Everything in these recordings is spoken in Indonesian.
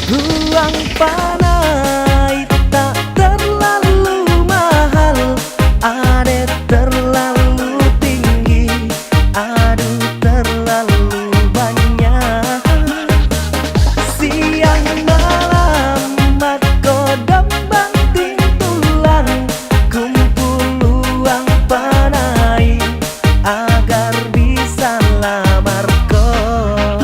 Uang panai tak terlalu mahal, ade terlalu tinggi, aduh terlalu banyak. Siang malam makodam banting tulang, kumpul uang panai agar bisa lamar kau.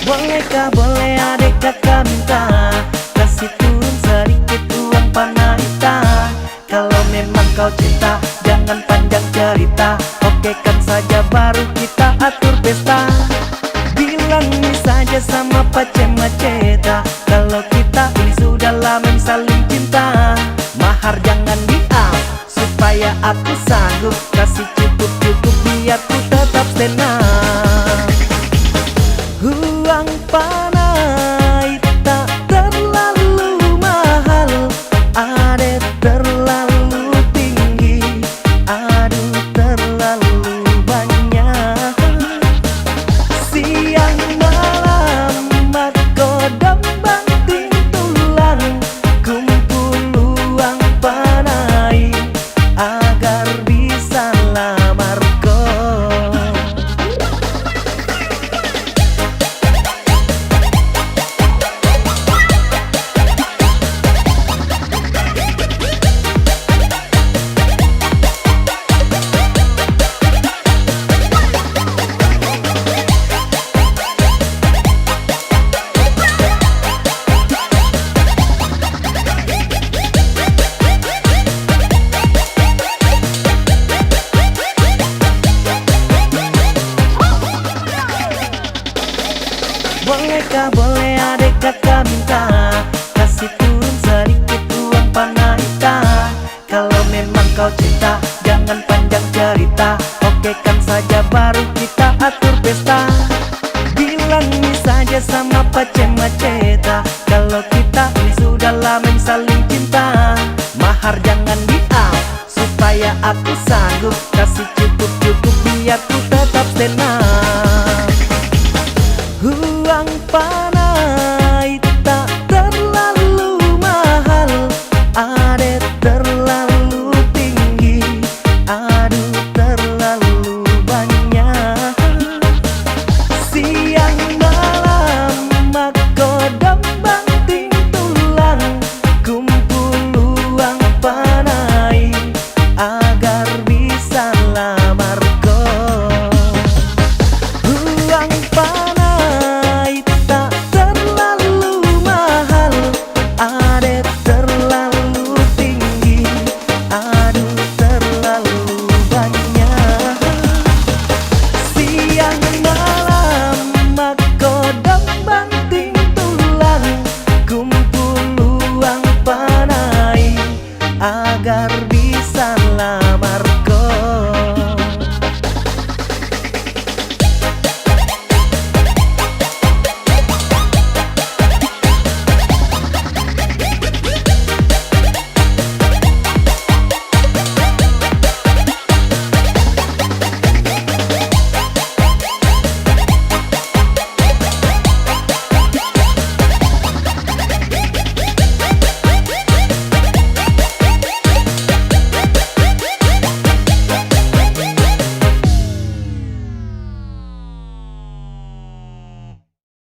Bolehkah boleh adik kakak minta kasih turun sedikit uang panai tak? Kalau memang kau cinta jangan panjang cerita, okekan saja baru kita atur pesta. Bilang ini saja sama pace maceta, kalau kita ini sudah lama saling cinta. Mahar jangan diam supaya aku sanggup kasih cukup-cukup biar ku tetap tenang. Uang panai tak terlalu mahal, ade terlalu tinggi, aduh terlalu banyak. Siang malam makodam banting tulang, kumpul uang panai agar bisa lamar kau. Bolehkah boleh adik kakak minta kasih turun sedikit uang panai tak? Kalau memang kau cinta jangan panjang cerita, okekan saja baru kita atur pesta. Bilang ini saja sama pace maceta, kalau kita ini sudah lama saling cinta. Mahar jangan diam supaya aku sanggup kasih cukup-cukup biar ku